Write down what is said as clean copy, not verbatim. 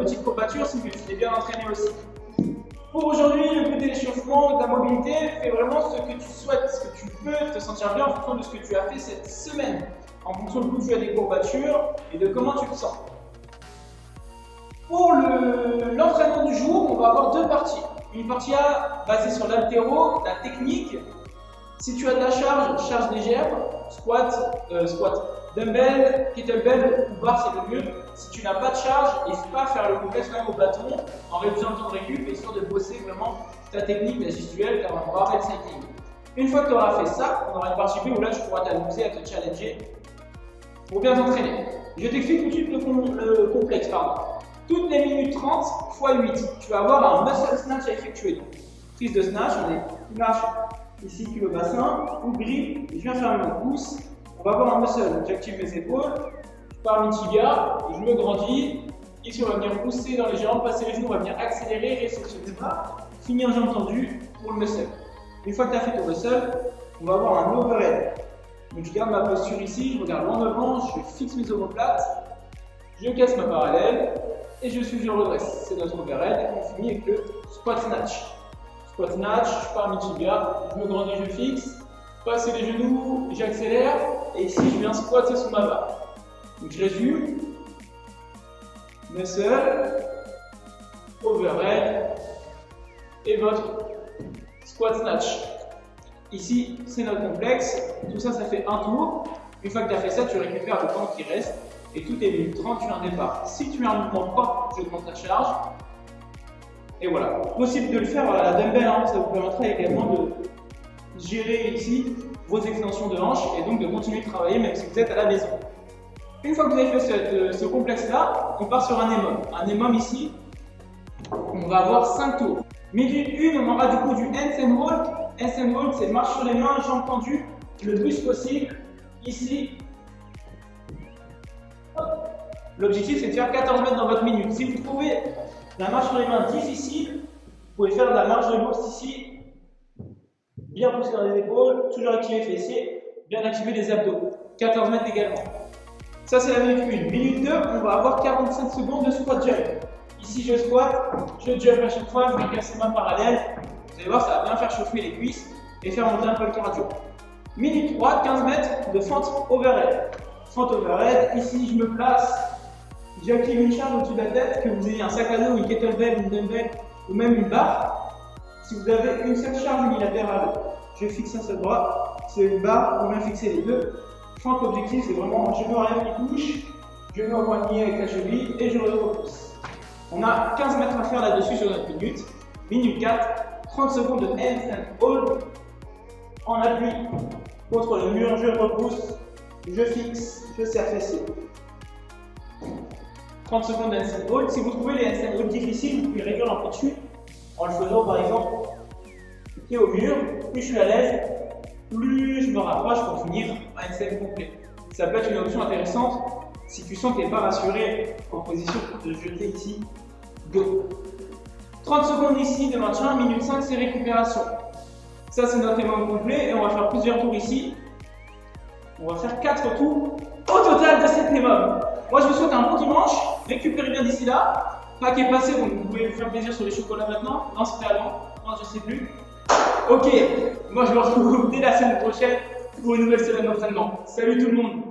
petites courbatures, c'est que tu t'es bien entraîné aussi. Pour aujourd'hui, le but de l'échauffement, de la mobilité, fais vraiment ce que tu souhaites, ce que tu peux te sentir bien en fonction de ce que tu as fait cette semaine, en fonction de où tu as des courbatures et de comment tu te sens. Pour l'entraînement du jour, on va avoir deux parties. Une partie A basée sur l'haltéro, la technique. Si tu as de la charge, charge légère, squat, dumbbell, kettlebell ou barre, c'est le mieux. Si tu n'as pas de charge, n'hésite pas à faire le complexe même au bâton en réduisant le temps de récup et histoire de bosser vraiment ta technique, la gestuelle, car on va barbell cycling. Une fois que tu auras fait ça, on aura une partie B où là tu pourras t'amuser à te challenger pour bien t'entraîner. Je t'explique tout de suite le complexe. Toutes les minutes 30 x 8, tu vas avoir un muscle snatch à effectuer. Prise de snatch, tu marches ici, tu le bassin, ou grip, et je viens faire mon pouce. On va avoir un muscle, donc j'active mes épaules, je pars mi-tibia, et je me grandis. Ici, on va venir pousser dans les jambes, passer les genoux, on va venir accélérer, réceptionner les bras, finir jambes tendues pour le muscle. Une fois que tu as fait ton muscle, on va avoir un overhead. Donc je garde ma posture ici, je regarde loin devant, je fixe mes omoplates, je casse ma parallèle, et je suis, je redresse. C'est notre overhead, et on finit avec le squat snatch. Squat snatch, je pars mi-tibia, je me grandis, je fixe, passe les genoux, j'accélère, et ici je viens squatter sous ma barre. Donc je résume, muscle, overhead, et votre squat snatch. Ici, c'est notre complexe, tout ça, ça fait un tour. Une fois que tu as fait ça, tu récupères le temps qui reste, et toutes les minutes 30, tu as un départ. Si tu as un mouvement fort, tu augmentes ta charge. Et voilà, possible de le faire à la dumbbell, ça vous permettra également de gérer ici vos extensions de hanches et donc de continuer de travailler même si vous êtes à la maison. Une fois que vous avez fait ce complexe-là, on part sur un EMOM. Un EMOM ici, on va avoir 5 tours. Minute 1, on aura du coup du handstand walk. Handstand walk, c'est marche sur les mains, jambes tendues, le plus possible, ici. L'objectif, c'est de faire 14 mètres dans votre minute. Si vous trouvez la marche sur les mains difficile, vous pouvez faire de la marche de bourse ici, bien pousser dans les épaules, toujours activer les fessiers, bien activer les abdos. 14 mètres également. Ça, c'est la minute 1. Minute 2, on va avoir 45 secondes de squat jump. Ici, je squat, je jump à chaque fois, je vais casser ma parallèle. Vous allez voir, ça va bien faire chauffer les cuisses et faire monter un peu le cardio. Minute 3, 15 mètres de fente overhead. Fente overhead, ici, je me place. J'active une charge au-dessus de la tête, que vous ayez un sac à dos, une kettlebell, une dumbbell ou même une barre. Si vous avez une seule charge unilatérale, je fixe un seul bras. Si c'est une barre, on vient fixer les deux. Fente, l'objectif, c'est vraiment un genou arrière qui touche, genou au poignet avec la cheville et je repousse. On a 15 mètres à faire là-dessus sur notre minute. Minute 4, 30 secondes de handstand hold. En appui contre le mur, je repousse, je fixe, je serre fessier. 30 secondes de handstand hold. Si vous trouvez les handstand hold difficiles, vous pouvez réduire l'amplitude en le faisant par exemple pied au mur. Plus je suis à l'aise, plus je me rapproche pour finir un handstand complet. Ça peut être une option intéressante si tu sens que tu n'es pas rassuré en position pour te jeter ici. Go. 30 secondes ici de maintien, minute 5 c'est récupération. Ça c'est notre EMOM complet et on va faire plusieurs tours ici. On va faire 4 tours au total de cet EMOM. Moi je vous souhaite un bon dimanche, récupérez bien d'ici là. Pâques est passé, donc vous pouvez vous faire plaisir sur les chocolats maintenant. Non, c'était avant, non, je sais plus. Ok, moi je vous retrouve dès la semaine prochaine pour une nouvelle semaine d'entraînement. Salut tout le monde!